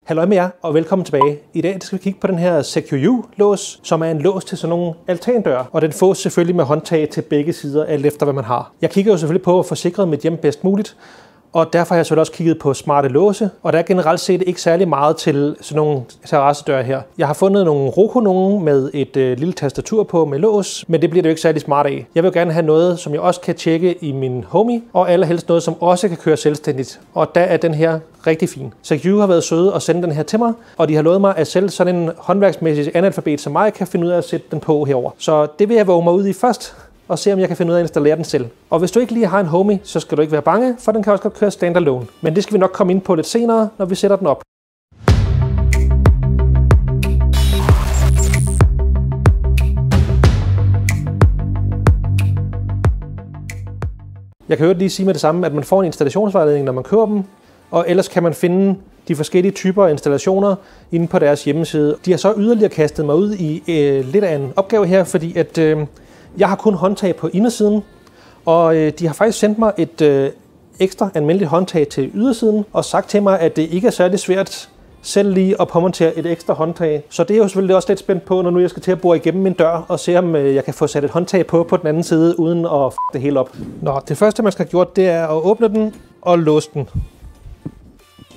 Halløj med jer, og velkommen tilbage. I dag skal vi kigge på den her SecureU-lås, som er en lås til sådan nogle altandøre, og den fås selvfølgelig med håndtag til begge sider, alt efter hvad man har. Jeg kigger jo selvfølgelig på at få sikret mit hjem bedst muligt, og derfor har jeg selvfølgelig også kigget på smarte låse, og der er generelt set ikke særlig meget til sådan nogle terrassedøre her. Jeg har fundet nogle Roku nogen med et lille tastatur på med lås, men det bliver det jo ikke særlig smart af. Jeg vil gerne have noget, som jeg også kan tjekke i min Homey, og allerhelst noget, som også kan køre selvstændigt. Og der er den her rigtig fin. SecureU har været søde og sende den her til mig, og de har lovet mig, at selv sådan en håndværksmæssig analfabet som mig kan finde ud af at sætte den på herover. Så det vil jeg våge mig ud i først, og se om jeg kan finde ud af at installere den selv. Og hvis du ikke lige har en Homey, så skal du ikke være bange, for den kan også godt køre standalone. Men det skal vi nok komme ind på lidt senere, når vi sætter den op. Jeg kan jo lige sige med det samme, at man får en installationsvejledning, når man køber dem, og ellers kan man finde de forskellige typer af installationer inde på deres hjemmeside. De har så yderligere kastet mig ud i lidt af en opgave her, fordi at jeg har kun håndtag på indersiden, og de har faktisk sendt mig et ekstra almindeligt håndtag til ydersiden, og sagt til mig, at det ikke er særlig svært selv lige at påmontere et ekstra håndtag. Så det er jo selvfølgelig også lidt spændt på, når nu jeg skal til at bore igennem min dør, og se om jeg kan få sat et håndtag på den anden side, uden at det hele op. Nå, det første man skal have gjort, det er at åbne den og låse den.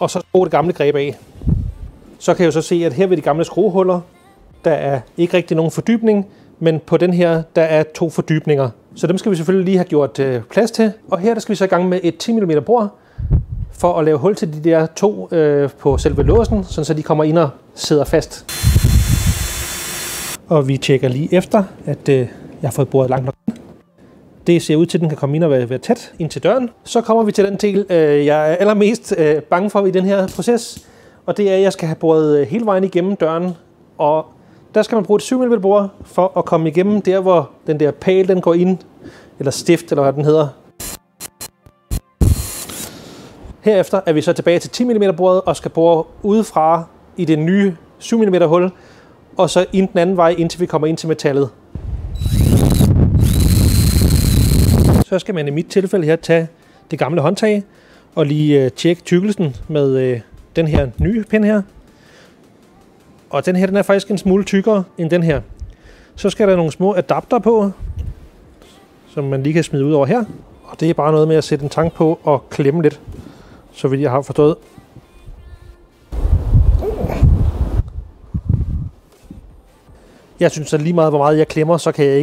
Og så skrue det gamle greb af. Så kan jeg jo så se, at her ved de gamle skruehuller, der er ikke rigtig nogen fordybning, men på den her, der er 2 fordybninger. Så dem skal vi selvfølgelig lige have gjort plads til. Og her der skal vi så i gang med et 10 mm bord, for at lave hul til de der 2 på selve låsen, sådan så de kommer ind og sidder fast. Og vi tjekker lige efter, at jeg har fået boret langt nok. Det ser ud til, at den kan komme ind og være tæt ind til døren. Så kommer vi til den del, jeg er allermest bange for i den her proces. Og det er, at jeg skal have boret hele vejen igennem døren. Og der skal man bruge et 7 mm bord for at komme igennem der, hvor den der pæl den går ind. Eller stift, eller hvad den hedder. Herefter er vi så tilbage til 10 mm bordet og skal bore udefra i det nye 7 mm hul. Og så ind den anden vej, indtil vi kommer ind til metallet. Så skal man i mit tilfælde her tage det gamle håndtag og lige tjekke tykkelsen med den her nye pind her. Og den her den er faktisk en smule tykkere end den her. Så skal der nogle små adapter på, som man lige kan smide ud over her. Og det er bare noget med at sætte en tang på og klemme lidt, så vidt jeg har forstået. Jeg synes, at lige meget hvor meget jeg klemmer, så kan jeg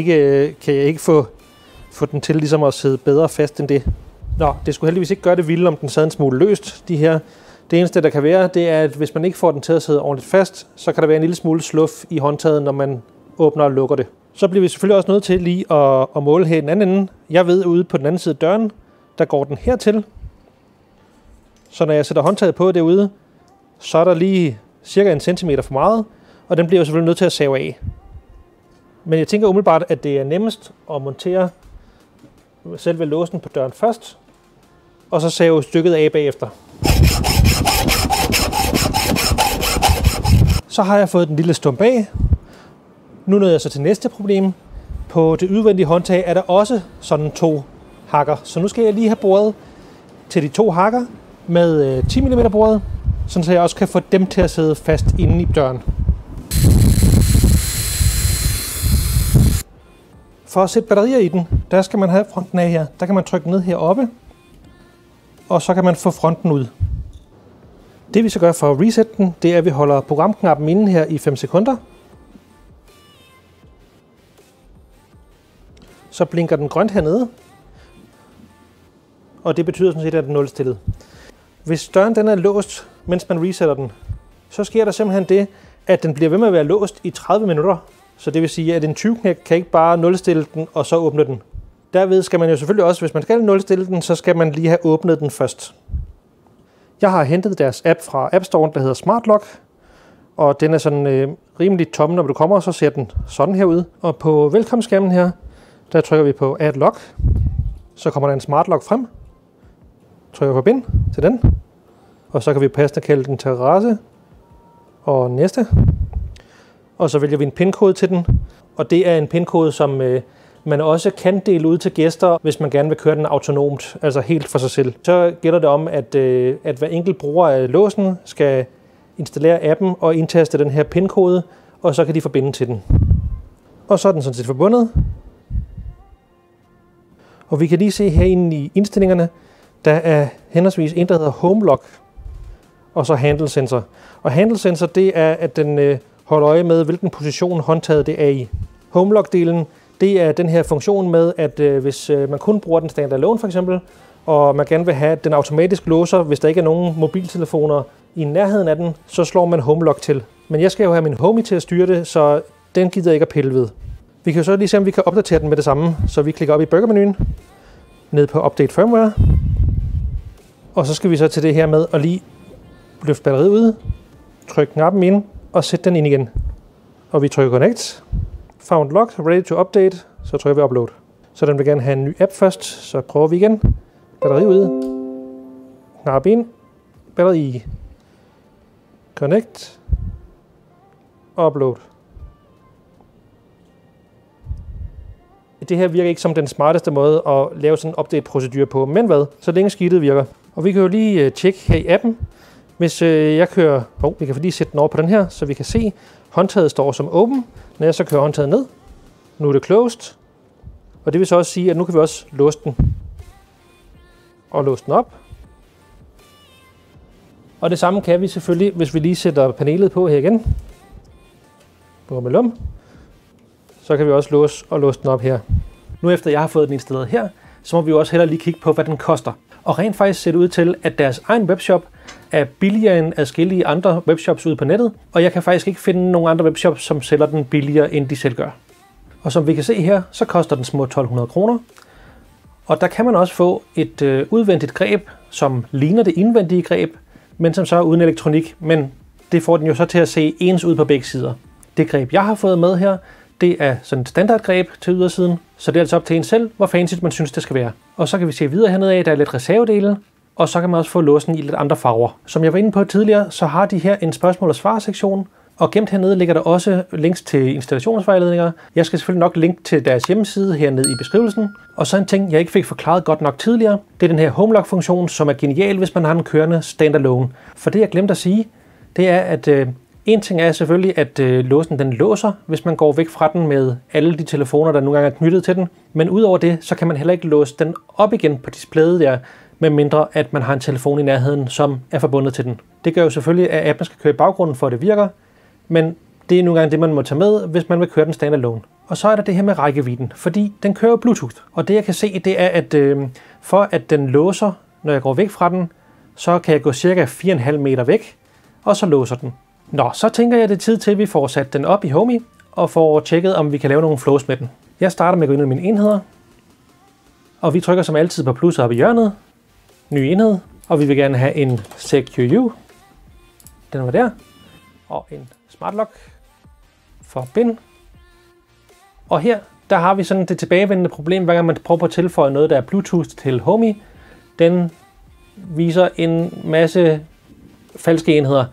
ikke få den til ligesom at sidde bedre fast end det. Nå, det skulle heldigvis ikke gøre det vildt, om den sad en smule løst, de her. Det eneste, der kan være, det er, at hvis man ikke får den til at sidde ordentligt fast, så kan der være en lille smule sluf i håndtaget, når man åbner og lukker det. Så bliver vi selvfølgelig også nødt til lige at måle her i den anden ende. Jeg ved, ude på den anden side af døren, der går den hertil. Så når jeg sætter håndtaget på derude, så er der lige cirka 1 centimeter for meget, og den bliver jo selvfølgelig nødt til at save af. Men jeg tænker umiddelbart, at det er nemmest at montere selve låsen på døren først, og så save stykket af bagefter. Så har jeg fået den lille stump af. Nu nåede jeg så til næste problem. På det udvendige håndtag er der også sådan 2 hakker. Så nu skal jeg lige have boret til de 2 hakker med 10 mm boret, så jeg også kan få dem til at sidde fast inde i døren. For at sætte batterier i den, der skal man have fronten af her. Der kan man trykke ned heroppe, og så kan man få fronten ud. Det vi så gør for at resette den, det er, at vi holder programknappen inde her i 5 sekunder. Så blinker den grønt hernede, og det betyder sådan set, at den er nulstillet. Hvis døren den er låst, mens man resetter den, så sker der simpelthen det, at den bliver ved med at være låst i 30 minutter. Så det vil sige, at en 20-knæk kan ikke bare nulstille den og så åbne den. Derved skal man jo selvfølgelig også, hvis man skal nulstille den, så skal man lige have åbnet den først. Jeg har hentet deres app fra App Store, der hedder Smart Lock, og den er sådan rimelig tom, når du kommer, så ser den sådan her ud. Og på velkomstskærmen her, der trykker vi på Add Lock, så kommer der en Smart Lock frem. Trykker på bind til den, og så kan vi passende kalde den terrasse og næste. Og så vælger vi en pinkode til den, og det er en pinkode, som man også kan dele ud til gæster, hvis man gerne vil køre den autonomt, altså helt for sig selv. Så gælder det om, at hver enkelt bruger af låsen skal installere appen og indtaste den her PIN-kode, og så kan de forbinde til den. Og så er den sådan set forbundet. Og vi kan lige se herinde i indstillingerne, der er henholdsvis en, der hedder Home Lock, og så Handle Sensor. Og Handle Sensor, det er, at den holder øje med, hvilken position håndtaget det er i. Home Lock-delen, det er den her funktion med, at hvis man kun bruger den standalone for eksempel, og man gerne vil have, at den automatisk låser, hvis der ikke er nogen mobiltelefoner i nærheden af den, så slår man Home Lock til. Men jeg skal jo have min Homey til at styre det, så den gider jeg ikke at pille ved. Vi kan jo så lige se, om vi kan opdatere den med det samme. Så vi klikker op i burgermenuen, ned på Update Firmware, og så skal vi så til det her med at lige løfte batteriet ud, trykke knappen ind og sætte den ind igen. Og vi trykker Connect, Found Lock, Ready to Update, så trykker vi Upload. Så den vil gerne have en ny app først, så prøver vi igen. Batteri ud, knap ind, batteri i, Connect, Upload. Det her virker ikke som den smarteste måde at lave sådan en update-procedure på, men hvad? Så længe skidtet virker. Og vi kan jo lige tjekke her i appen. Hvis jeg kører... vi kan lige sætte den over på den her, så vi kan se, håndtaget står som open. Når jeg så kører håndtaget ned, nu er det closed. Og det vil så også sige, at nu kan vi også låse den. Og låse den op. Og det samme kan vi selvfølgelig, hvis vi lige sætter panelet på her igen. Bummelum. Så kan vi også låse den op her. Nu efter jeg har fået den installeret her, så må vi jo også hellere lige kigge på, hvad den koster. Og rent faktisk ser det ud til, at deres egen webshop er billigere end adskillige andre webshops ude på nettet, og jeg kan faktisk ikke finde nogen andre webshops, som sælger den billigere, end de selv gør. Og som vi kan se her, så koster den små 1200 kroner. Og der kan man også få et udvendigt greb, som ligner det indvendige greb, men som så er uden elektronik, men det får den jo så til at se ens ud på begge sider. Det greb, jeg har fået med her, det er sådan et standardgreb til ydersiden, så det er altså op til en selv, hvor fancy man synes, det skal være. Og så kan vi se videre hernede af, der er lidt reservedele, og så kan man også få låsen i lidt andre farver. Som jeg var inde på tidligere, så har de her en spørgsmål- og svar-sektion, og gemt hernede ligger der også links til installationsvejledninger. Jeg skal selvfølgelig nok linke til deres hjemmeside hernede i beskrivelsen. Og så en ting, jeg ikke fik forklaret godt nok tidligere, det er den her Home Lock-funktion, som er genial, hvis man har den kørende standalone. For det, jeg glemte at sige, det er, at en ting er selvfølgelig, at låsen den låser, hvis man går væk fra den med alle de telefoner, der nogle gange er knyttet til den. Men udover det, så kan man heller ikke låse den op igen på displayet der, med mindre at man har en telefon i nærheden, som er forbundet til den. Det gør jo selvfølgelig, at appen skal køre i baggrunden, for at det virker, men det er nogle gange det, man må tage med, hvis man vil køre den standalone. Og så er der det her med rækkevidden, fordi den kører Bluetooth. Og det jeg kan se, det er, at for at den låser, når jeg går væk fra den, så kan jeg gå cirka 4,5 meter væk, og så låser den. Nå, så tænker jeg, det er tid til, at vi får sat den op i Homey, og får tjekket, om vi kan lave nogle flows med den. Jeg starter med at gå ind i mine enheder, og vi trykker som altid på plusset oppe i hjørnet. Ny enhed, og vi vil gerne have en SecUU. Den var der. Og en Smart Lock. Forbind. Og her, der har vi sådan det tilbagevendende problem, hver gang man prøver på at tilføje noget, der er Bluetooth til Homey. Den viser en masse falske enheder.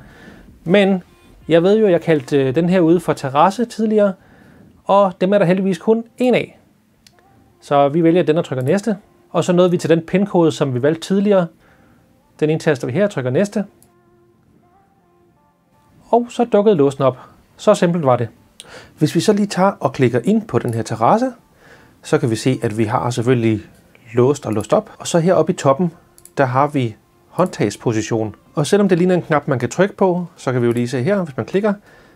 Men jeg ved jo, at jeg kaldte den her ude for terrasse tidligere, og dem er der heldigvis kun en af. Så vi vælger den og trykker næste. Og så nåede vi til den PIN-kode, som vi valgte tidligere. Den indtaster vi her og trykker næste. Og så dukkede låsen op. Så simpelt var det. Hvis vi så lige tager og klikker ind på den her terrasse, så kan vi se, at vi har selvfølgelig låst og låst op. Og så heroppe i toppen, der har vi håndtagsposition. Og selvom det ligner en knap, man kan trykke på, så kan vi jo lige se her, hvis man klikker,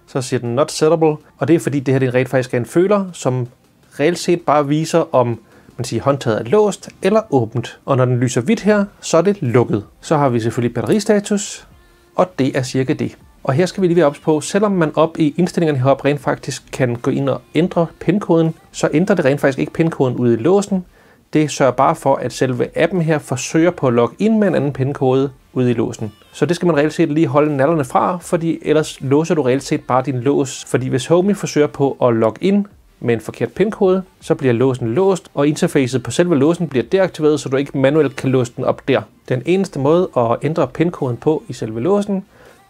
så siger den not settable. Og det er fordi, det her det rent faktisk er en føler, som reelt set bare viser, om man siger, håndtaget er låst eller åbent. Og når den lyser hvidt her, så er det lukket. Så har vi selvfølgelig batteristatus, og det er cirka det. Og her skal vi lige være ops på, selvom man op i indstillingerne heroppe rent faktisk kan gå ind og ændre PIN-koden, så ændrer det rent faktisk ikke PIN-koden ude i låsen. Det sørger bare for, at selve appen her forsøger på at logge ind med en anden PIN-kode ude i låsen. Så det skal man reelt set lige holde nallerne fra, fordi ellers låser du reelt set bare din lås. Fordi hvis Homey forsøger på at logge ind med en forkert PIN-kode, så bliver låsen låst, og interfacet på selve låsen bliver deaktiveret, så du ikke manuelt kan låse den op der. Den eneste måde at ændre PIN-koden på i selve låsen,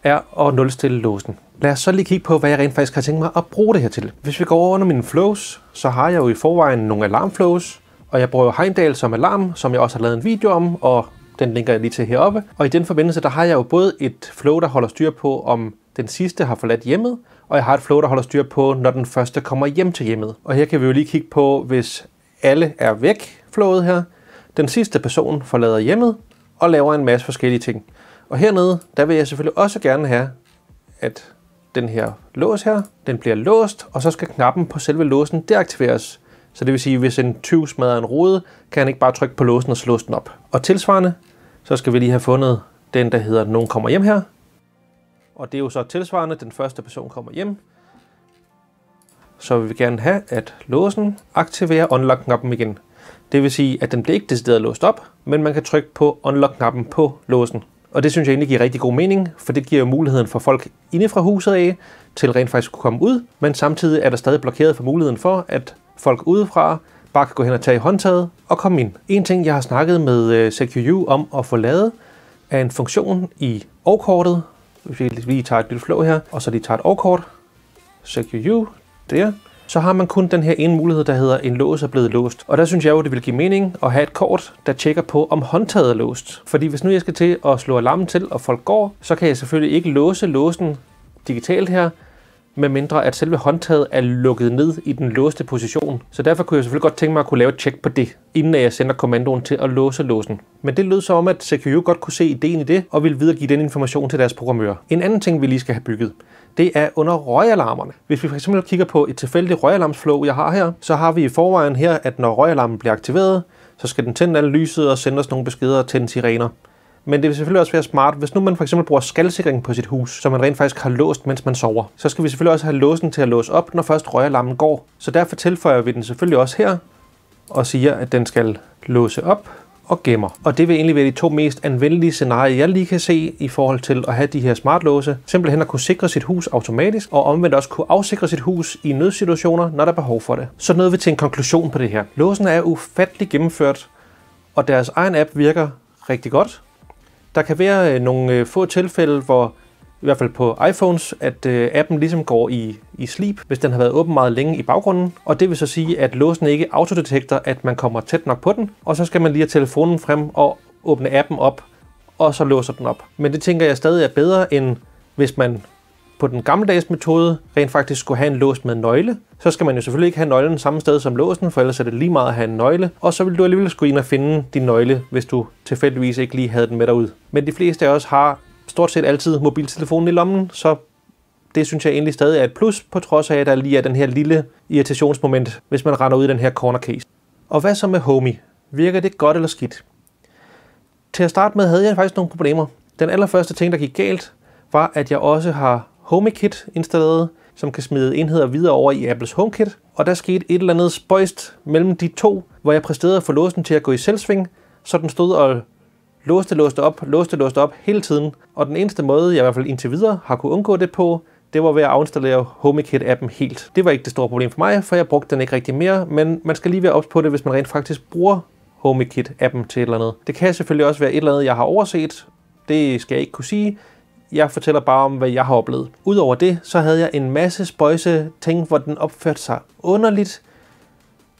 er at nulstille låsen. Lad os så lige kigge på, hvad jeg rent faktisk har tænkt mig at bruge det her til. Hvis vi går over under mine flows, så har jeg jo i forvejen nogle alarmflows, og jeg bruger jo Heimdall som alarm, som jeg også har lavet en video om, og den linker jeg lige til heroppe. Og i den forbindelse, der har jeg jo både et flow, der holder styr på, om den sidste har forladt hjemmet, og jeg har et flow, der holder styr på, når den første kommer hjem til hjemmet. Og her kan vi jo lige kigge på, hvis alle er væk, flowet her. Den sidste person forlader hjemmet og laver en masse forskellige ting. Og hernede, der vil jeg selvfølgelig også gerne have, at den her lås her, den bliver låst, og så skal knappen på selve låsen deaktiveres. Så det vil sige, at hvis en tyv smadrer en rude, kan han ikke bare trykke på låsen og slå den op. Og tilsvarende, så skal vi lige have fundet den, der hedder nogen kommer hjem her. Og det er jo så tilsvarende, den første person kommer hjem. Så vil vi gerne have, at låsen aktiverer unlock-knappen igen. Det vil sige, at den bliver ikke decideret låst op, men man kan trykke på unlock-knappen på låsen. Og det synes jeg egentlig giver rigtig god mening, for det giver jo muligheden for folk inde fra huset af, til rent faktisk kunne komme ud, men samtidig er der stadig blokeret for muligheden for, at folk udefra bare kan gå hen og tage i håndtaget og komme ind. En ting, jeg har snakket med SecureU om at få lavet, er en funktion i årkortet. Hvis vi lige tager et lille flow her, og så lige tager et årkort, SecureU, der, så har man kun den her ene mulighed, der hedder en lås er blevet låst. Og der synes jeg jo, det vil give mening at have et kort, der tjekker på, om håndtaget er låst. Fordi hvis nu jeg skal til at slå alarmen til, og folk går, så kan jeg selvfølgelig ikke låse låsen digitalt her, medmindre at selve håndtaget er lukket ned i den låste position. Så derfor kunne jeg selvfølgelig godt tænke mig at kunne lave et tjek på det, inden jeg sender kommandoen til at låse låsen. Men det lød så om, at SecureU godt kunne se ideen i det, og ville videregive den information til deres programmører. En anden ting, vi lige skal have bygget, det er under røgalarmerne. Hvis vi for eksempel kigger på et tilfældigt røgalarmsflow, jeg har her, så har vi i forvejen her, at når røgalarmen bliver aktiveret, så skal den tænde alle lyset og sende os nogle beskeder og tænde sirener. Men det vil selvfølgelig også være smart, hvis nu man for eksempel bruger skalsikring på sit hus, så man rent faktisk har låst, mens man sover. Så skal vi selvfølgelig også have låsen til at låse op, når først røgalarmen går. Så derfor tilføjer vi den selvfølgelig også her, og siger, at den skal låse op og gemmer. Og det vil egentlig være de to mest anvendelige scenarier, jeg lige kan se i forhold til at have de her smartlåse. Simpelthen at kunne sikre sit hus automatisk, og omvendt også kunne afsikre sit hus i nødsituationer, når der er behov for det. Så nåede vi til en konklusion på det her. Låsen er ufatteligt gennemført, og deres egen app virker rigtig godt. Der kan være nogle få tilfælde, hvor i hvert fald på iPhones, at appen ligesom går i sleep, hvis den har været åben meget længe i baggrunden. Og det vil så sige, at låsen ikke autodetekter, at man kommer tæt nok på den. Og så skal man lige have telefonen frem og åbne appen op, og så låser den op. Men det tænker jeg stadig er bedre, end hvis man på den gammeldags metode rent faktisk skulle have en lås med nøgle. Så skal man jo selvfølgelig ikke have nøglen samme sted som låsen, for ellers er det lige meget at have en nøgle. Og så vil du alligevel skulle ind og finde din nøgle, hvis du tilfældigvis ikke lige havde den med derud. Men de fleste af os har stort set altid mobiltelefonen i lommen, så det synes jeg egentlig stadig er et plus, på trods af, at der lige er den her lille irritationsmoment, hvis man render ud i den her corner case. Og hvad så med Homey? Virker det godt eller skidt? Til at starte med havde jeg faktisk nogle problemer. Den allerførste ting, der gik galt, var, at jeg også har HomeKit installeret, som kan smide enheder videre over i Apples HomeKit. Og der skete et eller andet spøjst mellem de to, hvor jeg præsterede at få låsen til at gå i selvsving, så den stod og låste op hele tiden. Og den eneste måde, jeg i hvert fald indtil videre har kunne undgå det på, det var ved at afinstallere HomeKit-appen helt. Det var ikke det store problem for mig, for jeg brugte den ikke rigtig mere, men man skal lige være ops på det, hvis man rent faktisk bruger HomeKit-appen til et eller andet. Det kan selvfølgelig også være et eller andet, jeg har overset. Det skal jeg ikke kunne sige. Jeg fortæller bare om, hvad jeg har oplevet. Udover det, så havde jeg en masse spøjse ting, hvor den opførte sig underligt.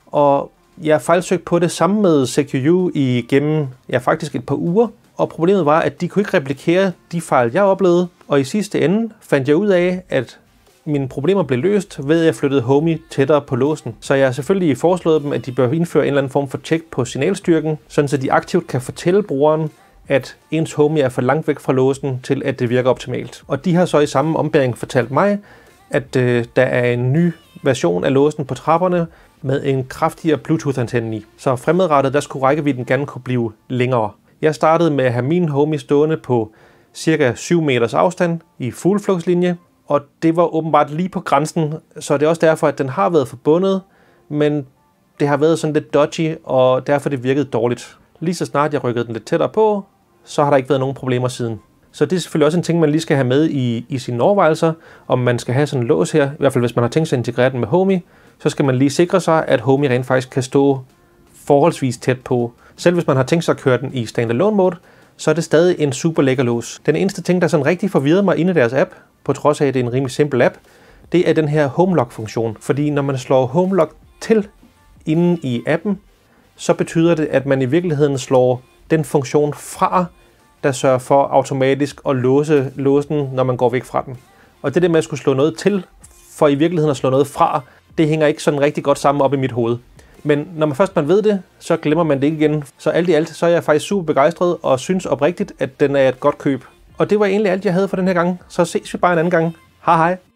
Og jeg fejlsøgte på det samme med SecureU igennem faktisk et par uger. Og problemet var, at de kunne ikke replikere de fejl, jeg oplevede. Og i sidste ende fandt jeg ud af, at mine problemer blev løst ved, at jeg flyttede Homey tættere på låsen. Så jeg har selvfølgelig foreslået dem, at de bør indføre en eller anden form for tjek på signalstyrken, sådan så de aktivt kan fortælle brugeren, at ens Homey er for langt væk fra låsen til, at det virker optimalt. Og de har så i samme ombæring fortalt mig, at der er en ny version af låsen på trapperne med en kraftigere Bluetooth-antenne i. Så fremadrettet, der skulle rækkevidden gerne kunne blive længere. Jeg startede med at have min Homey stående på cirka 7 meters afstand i fugleflugtslinje, og det var åbenbart lige på grænsen, så det er også derfor, at den har været forbundet, men det har været sådan lidt dodgy, og derfor det virkede dårligt. Lige så snart jeg rykkede den lidt tættere på, så har der ikke været nogen problemer siden. Så det er selvfølgelig også en ting, man lige skal have med i sine overvejelser, om man skal have sådan en lås her. I hvert fald hvis man har tænkt sig at integrere den med Homey, så skal man lige sikre sig, at Homey rent faktisk kan stå forholdsvis tæt på. Selv hvis man har tænkt sig at køre den i standalone mode, så er det stadig en super lækker lås. Den eneste ting, der sådan rigtig forvirrede mig inde i deres app, på trods af, at det er en rimelig simpel app, det er den her HomeLock-funktion. Fordi når man slår HomeLock til inde i appen, så betyder det, at man i virkeligheden slår den funktion fra, der sørger for automatisk at låse låsen, når man går væk fra den. Og det der med at skulle slå noget til, for i virkeligheden at slå noget fra, det hænger ikke sådan rigtig godt sammen op i mit hoved. Men når man ved det, så glemmer man det ikke igen. Så alt i alt, så er jeg faktisk super begejstret og synes oprigtigt, at den er et godt køb. Og det var egentlig alt, jeg havde for den her gang. Så ses vi bare en anden gang. Hej hej!